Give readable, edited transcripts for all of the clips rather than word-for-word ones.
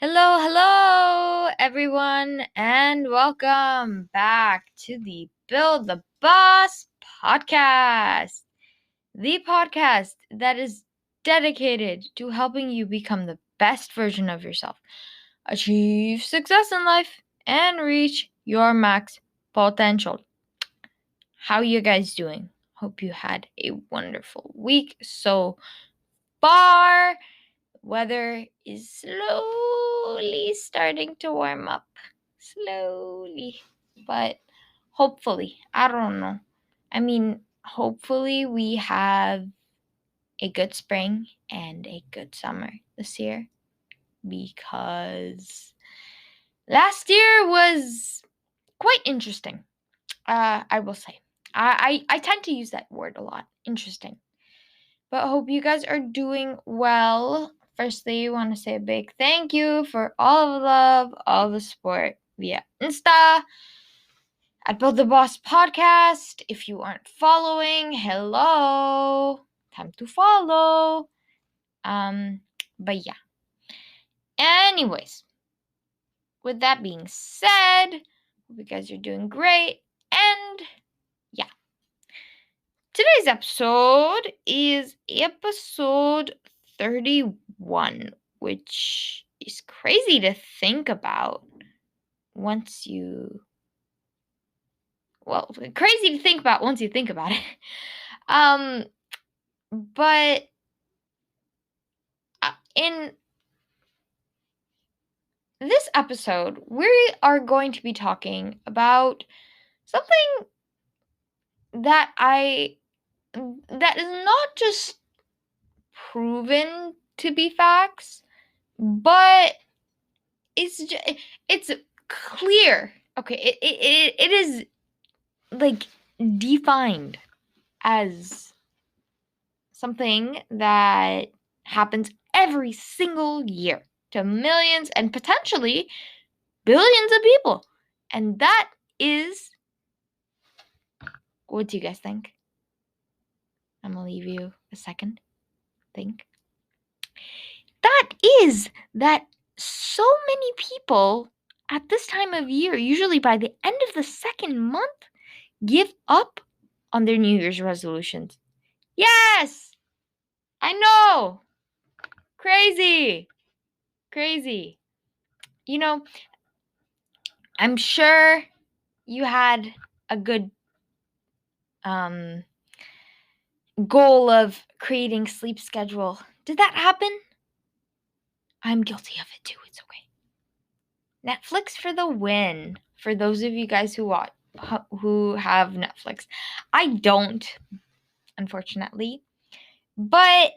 Hello, everyone, and welcome back to the Build the Boss podcast. The podcast that is dedicated to helping you become the best version of yourself, achieve success in life, and reach your max potential. How you guys doing? Hope you had a wonderful week so far. Weather is slowly starting to warm up. Slowly. But hopefully, I don't know. Hopefully we have a good spring and a good summer this year, because last year was quite interesting. I will say. I tend to use that word a lot. Interesting. But I hope you guys are doing well. Firstly, I want to say a big thank you for all of the love, all the support via Insta at Build the Boss Podcast. If you aren't following, hello. Time to follow. But yeah. Anyways, with that being said, hope you guys are doing great. And yeah. Today's episode is episode 31, which is crazy to think about once you think about it. But in this episode, we are going to be talking about something that is not just proven to be facts, but it's clear. Okay, it is like defined as something that happens every single year to millions and potentially billions of people. And that is, what do you guys think? I'm gonna leave you a second. Think. That is that so many people at this time of year, usually by the end of the second month, give up on their New Year's resolutions. Yes! I know! Crazy! You know, I'm sure you had a good goal of creating sleep schedule. Did that happen? I'm guilty of it too. It's okay. Netflix for the win. For those of you guys who have Netflix. I don't, unfortunately. But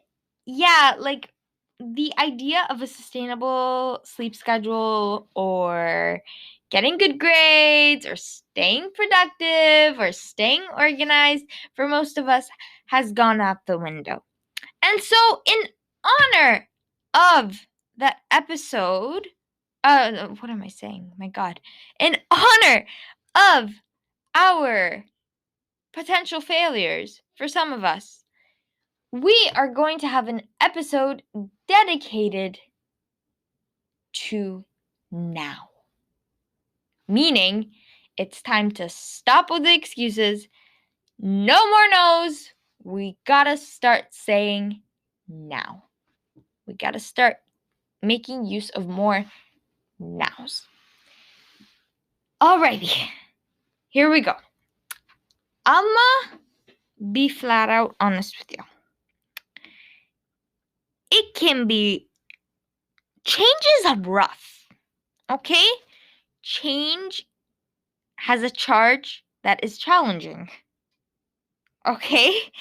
yeah, like the idea of a sustainable sleep schedule, or getting good grades, or staying productive, or staying organized, for most of us has gone out the window. And so in honor of that episode, what am I saying? My God. In honor of our potential failures for some of us, we are going to have an episode dedicated to now. Meaning, it's time to stop with the excuses. No more no's. We gotta start saying now. We gotta start making use of more nows. Alrighty, here we go. I'ma be flat out honest with you. It can be, change is rough, okay? Change has a charge that is challenging, okay?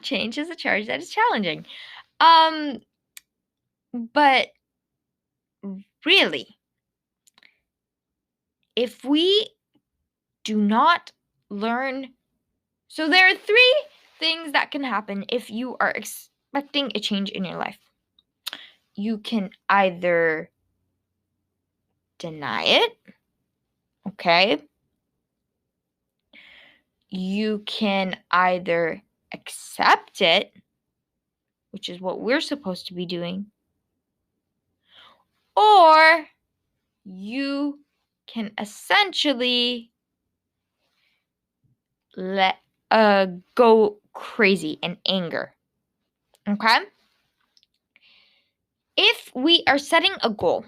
Change is a charge that is challenging. But really, if we do not learn, so there are 3 things that can happen if you are expecting a change in your life. You can either deny it, okay? You can either accept it, which is what we're supposed to be doing, or you can essentially let go crazy in anger. Okay? If we are setting a goal,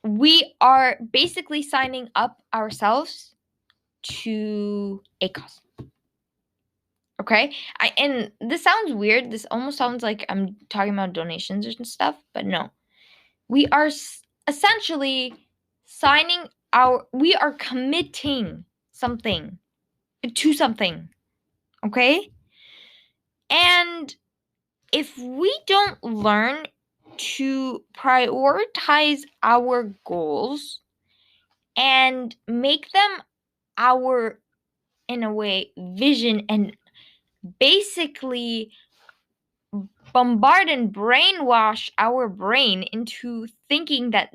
we are basically signing up ourselves to a cause. Okay? And this sounds weird. This almost sounds like I'm talking about donations and stuff, but no. We are essentially we are committing something to something. Okay? And if we don't learn to prioritize our goals and make them our, in a way, vision, and basically bombard and brainwash our brain into thinking that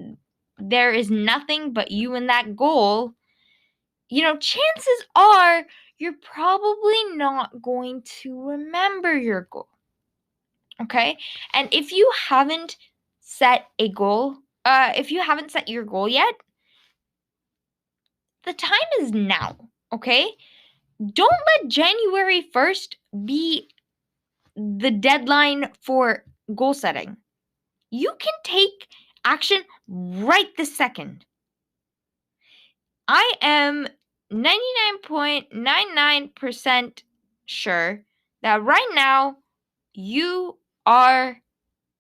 there is nothing but you and that goal, chances are you're probably not going to remember your goal. Okay? And if you haven't set a goal, if you haven't set your goal yet, the time is now. Okay? Don't let January 1st be the deadline for goal setting. You can take action right this second. I am 99.99% sure that right now you are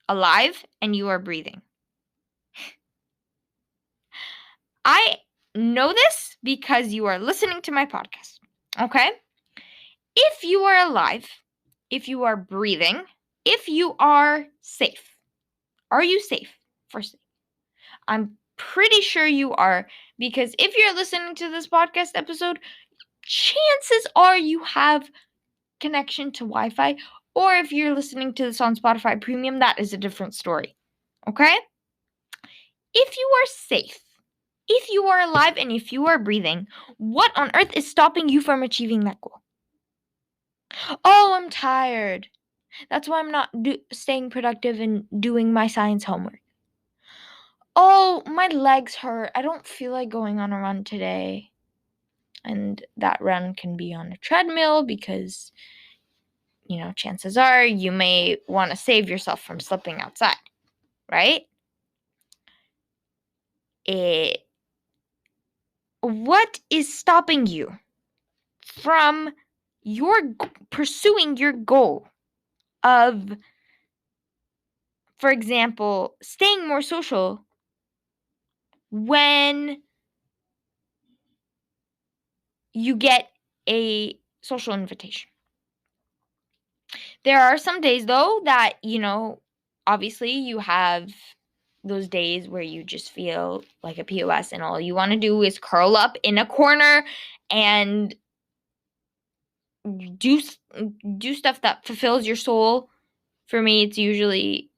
alive and you are breathing. I know this because you are listening to my podcast. Okay? If you are alive, if you are breathing, if you are safe. Are you safe? Firstly, I'm pretty sure you are, because if you're listening to this podcast episode, chances are you have connection to Wi-Fi, or if you're listening to this on Spotify Premium, that is a different story. Okay? If you are safe, if you are alive, and if you are breathing, what on earth is stopping you from achieving that goal? Oh, I'm tired. That's why I'm not staying productive and doing my science homework. Oh, my legs hurt. I don't feel like going on a run today. And that run can be on a treadmill because, chances are you may want to save yourself from slipping outside, right? What is stopping you from pursuing your goal of, for example, staying more social when you get a social invitation? There are some days, though, that, obviously you have those days where you just feel like a POS and all you want to do is curl up in a corner and do stuff that fulfills your soul. For me, it's usually,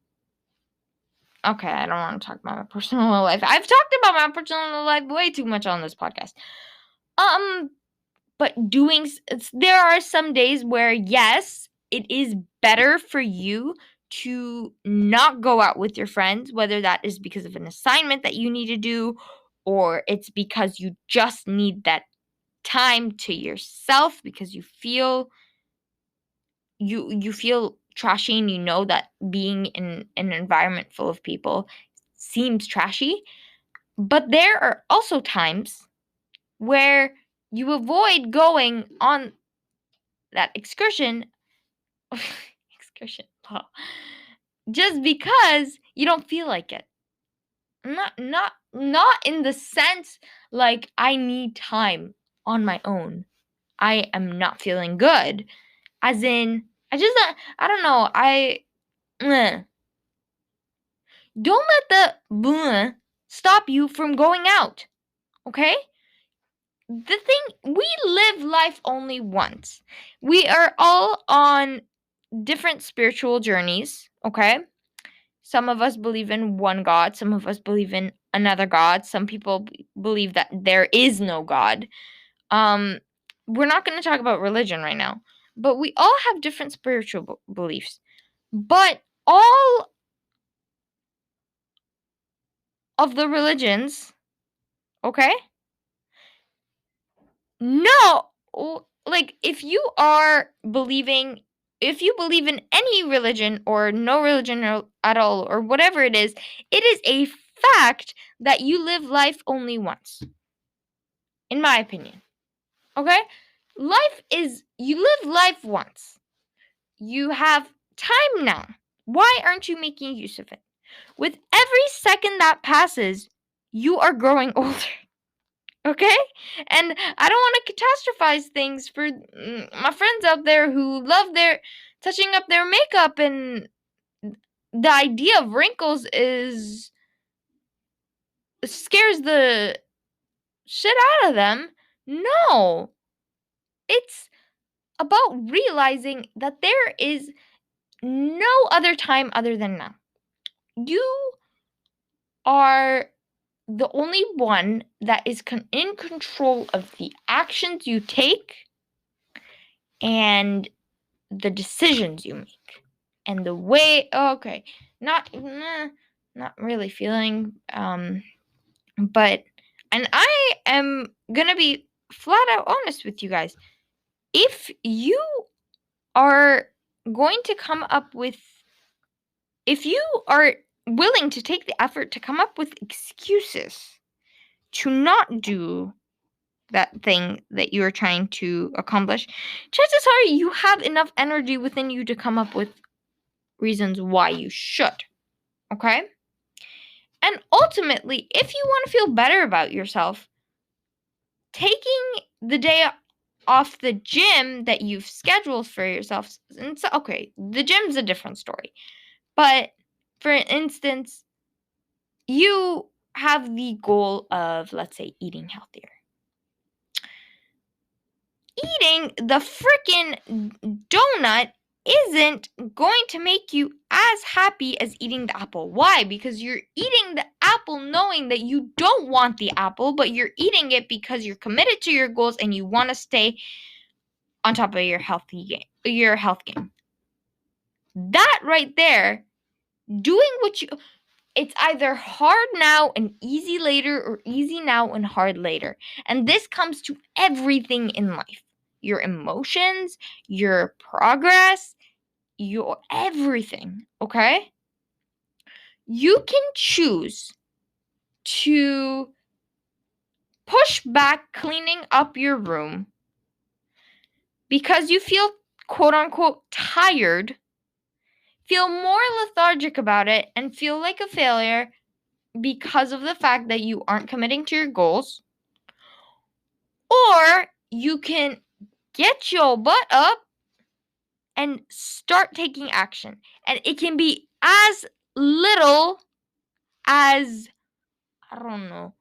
okay, I don't want to talk about my personal life. I've talked about my personal life way too much on this podcast. But there are some days where, yes, it is better for you to not go out with your friends, whether that is because of an assignment that you need to do, or it's because you just need that time to yourself because you feel trashy, and you know that being in an environment full of people seems trashy. But there are also times where you avoid going on that excursion just because you don't feel like it. Not in the sense like I need time on my own. I am not feeling good. As in, I don't know. Don't let the stop you from going out. Okay? The thing, we live life only once. We are all on different spiritual journeys, okay? Some of us believe in one God, some of us believe in another God. Some people believe that there is no God. We're not going to talk about religion right now, but we all have different spiritual beliefs. But all of the religions, okay? No, like if you believe in any religion or no religion at all or whatever it is a fact that you live life only once. In my opinion. Okay? You live life once. You have time now. Why aren't you making use of it? With every second that passes, you are growing older. Okay? And I don't want to catastrophize things for my friends out there who love their touching up their makeup, and the idea of wrinkles scares the shit out of them. No. It's about realizing that there is no other time other than now. You are the only one that is in control of the actions you take and the decisions you make and the way. Okay, not really feeling. But and I am gonna be flat out honest with you guys. If you are going to come up with, if you are willing to take the effort to come up with excuses to not do that thing that you are trying to accomplish, chances are you have enough energy within you to come up with reasons why you should. Okay? And ultimately, if you want to feel better about yourself, taking the day off the gym that you've scheduled for yourself, and so, okay, the gym's a different story. But for instance, you have the goal of, let's say, eating healthier. Eating the freaking donut isn't going to make you as happy as eating the apple. Why? Because you're eating the apple knowing that you don't want the apple, but you're eating it because you're committed to your goals and you want to stay on top of your health game. That right there, doing it's either hard now and easy later, or easy now and hard later. And this comes to everything in life. Your emotions, your progress, your everything, okay? You can choose to push back cleaning up your room because you feel quote unquote tired, feel more lethargic about it, and feel like a failure because of the fact that you aren't committing to your goals. Or you can get your butt up and start taking action. And it can be as little as, I don't know,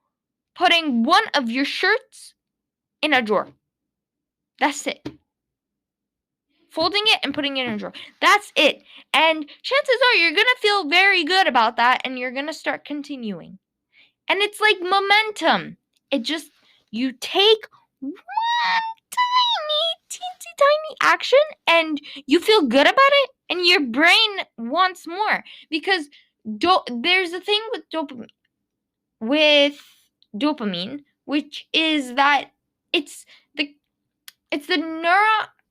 putting one of your shirts in a drawer. That's it. Folding it and putting it in a drawer. That's it. And chances are you're going to feel very good about that, and you're going to start continuing. And it's like momentum. You take one tiny action and you feel good about it, and your brain wants more, because there's a thing with dopamine, which is that it's the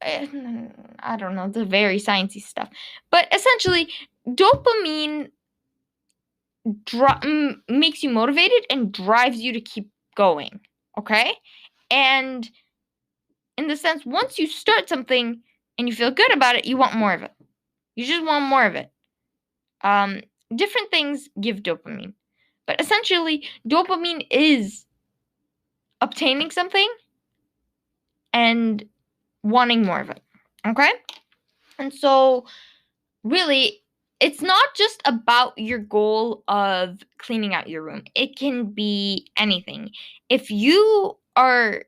I don't know, the very sciencey stuff, but essentially dopamine makes you motivated and drives you to keep going. Okay? And in the sense, once you start something and you feel good about it, you want more of it. You just want more of it. Different things give dopamine. But essentially, dopamine is obtaining something and wanting more of it. Okay? And so, really, it's not just about your goal of cleaning out your room. It can be anything. If you are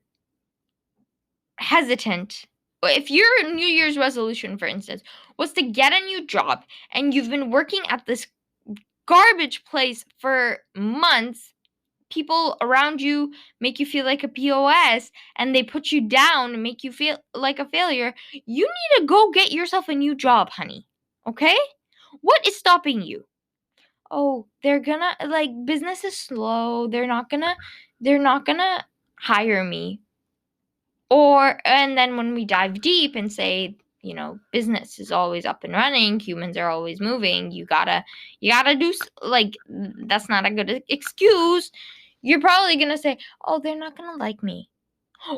hesitant, if your New Year's resolution, for instance, was to get a new job and you've been working at this garbage place for months, people around you make you feel like a POS and they put you down and make you feel like a failure, you need to go get yourself a new job, honey. Okay? What is stopping you? oh, they're gonna, like, business is slow. They're not gonna hire me. And then when we dive deep and say, business is always up and running, humans are always moving, you gotta do, like, that's not a good excuse. You're probably gonna say, oh, they're not gonna like me.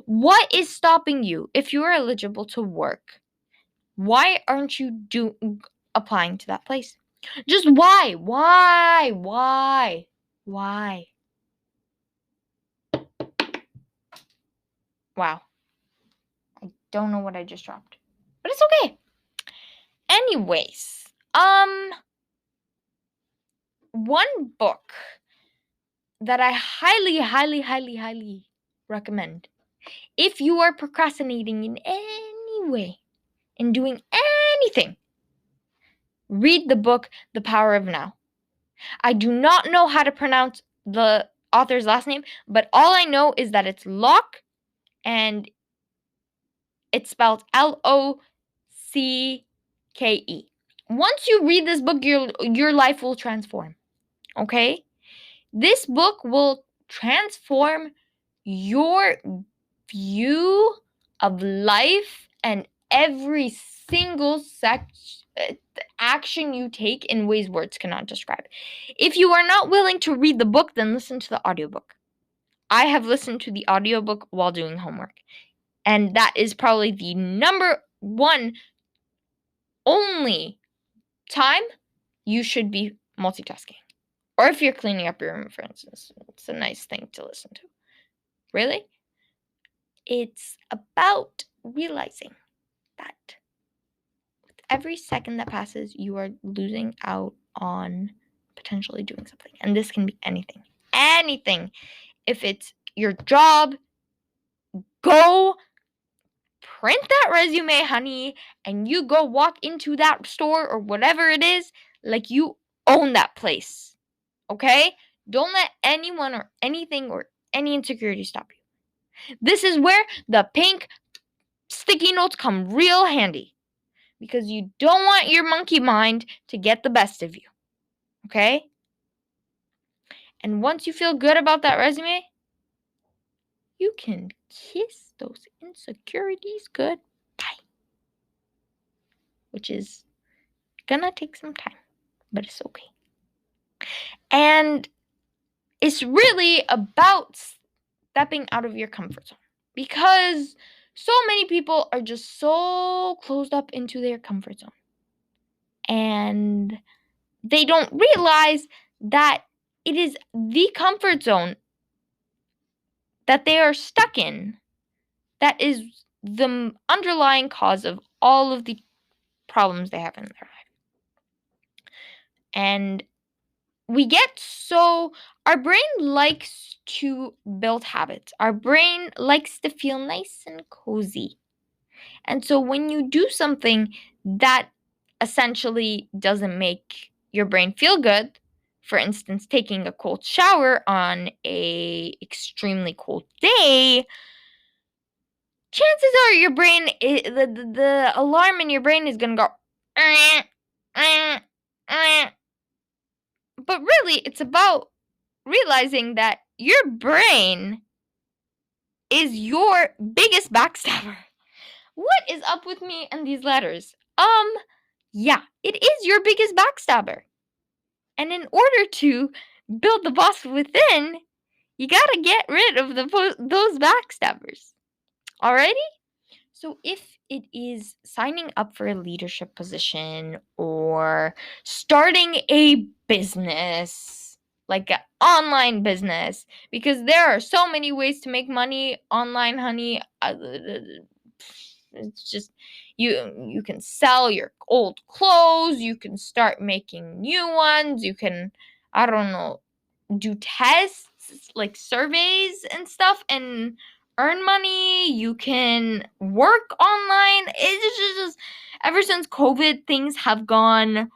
What is stopping you? If you're eligible to work, why aren't you applying to that place? Just why? Wow. I don't know what I just dropped, but it's okay. Anyways, one book that I highly, highly, highly, highly recommend, if you are procrastinating in any way, in doing anything, read the book The Power of Now. I do not know how to pronounce the author's last name, but all I know is that it's Locke, and it's spelled Locke. Once you read this book, your life will transform. Okay? This book will transform your view of life and every single action you take in ways words cannot describe. If you are not willing to read the book, then listen to the audiobook. I have listened to the audiobook while doing homework, and that is probably the number one only time you should be multitasking. Or if you're cleaning up your room, for instance, it's a nice thing to listen to. Really? It's about realizing that with every second that passes, you are losing out on potentially doing something. And this can be anything. Anything. If it's your job, go print that resume, honey, and you go walk into that store or whatever it is like you own that place. Okay? Don't let anyone or anything or any insecurity stop you. This is where the pink sticky notes come real handy, because you don't want your monkey mind to get the best of you. Okay? And once you feel good about that resume, you can kiss those insecurities goodbye. Which is gonna take some time, but it's okay. And it's really about stepping out of your comfort zone, because so many people are just so closed up into their comfort zone, and they don't realize that it is the comfort zone that they are stuck in that is the underlying cause of all of the problems they have in their life. And our brain likes to build habits. Our brain likes to feel nice and cozy. And so when you do something that essentially doesn't make your brain feel good, for instance, taking a cold shower on a extremely cold day, chances are your brain, the alarm in your brain is going to go, but really it's about realizing that your brain is your biggest backstabber. What is up with me and these letters? Yeah, it is your biggest backstabber. And in order to build the boss within, you gotta get rid of those backstabbers. Alrighty? So if it is signing up for a leadership position or starting a business, like an online business, because there are so many ways to make money online, honey. It's just you can sell your old clothes, you can start making new ones, you can, I don't know, do tests like surveys and stuff and earn money. You can work online. It's just ever since COVID, things have gone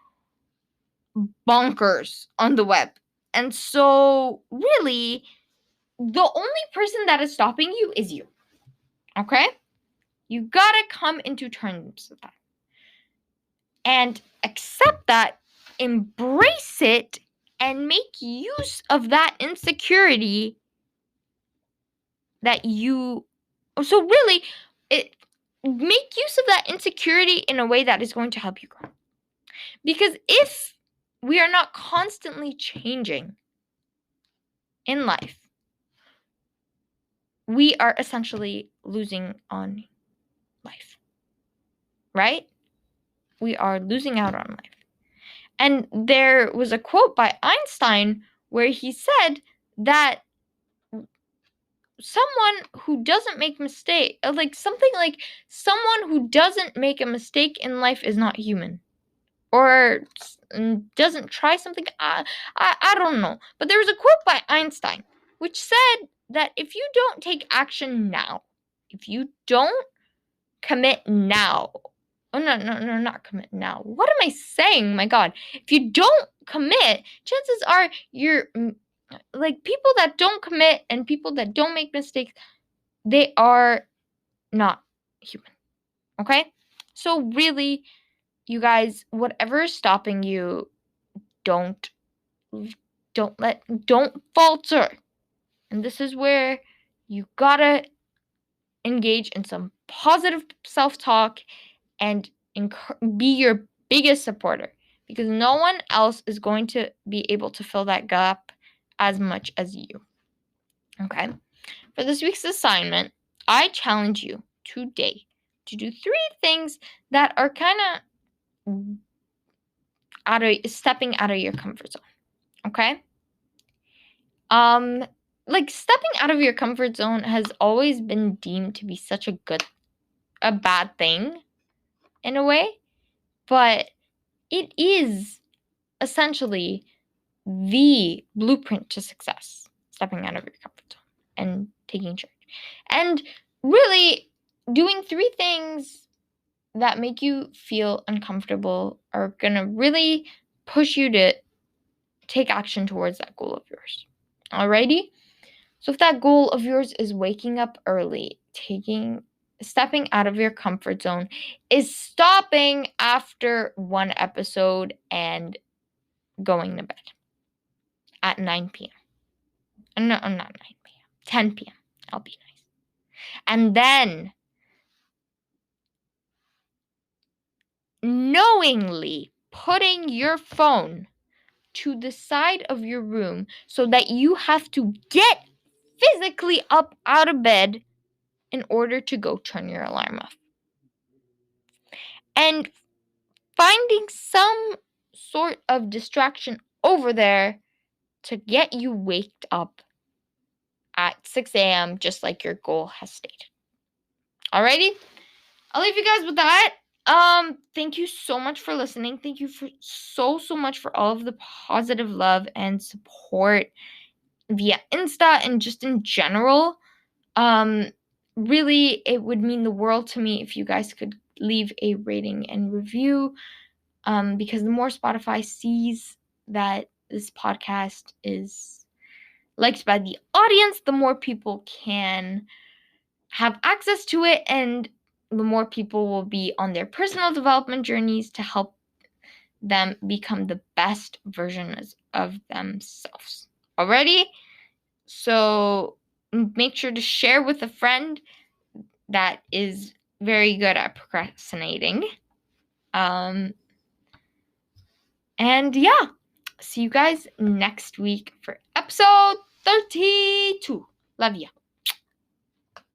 bonkers on the web. And so really the only person that is stopping you is you. Okay? You gotta come into terms with that and accept that, embrace it, and make use of that insecurity that you. So really, make use of that insecurity in a way that is going to help you grow. Because if we are not constantly changing in life, we are essentially losing on life, right? We are losing out on life. And there was a quote by Einstein where he said that someone who doesn't make mistake, like something like someone who doesn't make a mistake in life is not human, or doesn't try something. I don't know. But there was a quote by Einstein which said that if you don't take action now, if you don't commit now, oh no, not commit now. What am I saying? My God. If you don't commit, chances are you're like people that don't commit and people that don't make mistakes, they are not human. Okay? So really, you guys, whatever is stopping you, don't falter. And this is where you gotta engage in some positive self-talk and be your biggest supporter, because no one else is going to be able to fill that gap as much as you. Okay? For this week's assignment, I challenge you today to do 3 things that are kind of stepping out of your comfort zone. Okay? Like stepping out of your comfort zone has always been deemed to be such a bad thing in a way, but it is essentially the blueprint to success, stepping out of your comfort zone and taking charge. And really doing 3 things that make you feel uncomfortable are going to really push you to take action towards that goal of yours. Alrighty? So if that goal of yours is waking up early, stepping out of your comfort zone, is stopping after 1 episode and going to bed at 9 p.m. No, not 9 p.m. 10 p.m. I'll be nice. And then knowingly putting your phone to the side of your room so that you have to get physically up out of bed in order to go turn your alarm off. And finding some sort of distraction over there to get you waked up at 6 a.m. just like your goal has stated. Alrighty? I'll leave you guys with that. Thank you so much for listening. Thank you for so much for all of the positive love and support via Insta and just in general. Really, it would mean the world to me if you guys could leave a rating and review, because the more Spotify sees that this podcast is liked by the audience, the more people can have access to it, and the more people will be on their personal development journeys to help them become the best versions of themselves. Alrighty? So make sure to share with a friend that is very good at procrastinating. And yeah, see you guys next week for episode 32. Love ya.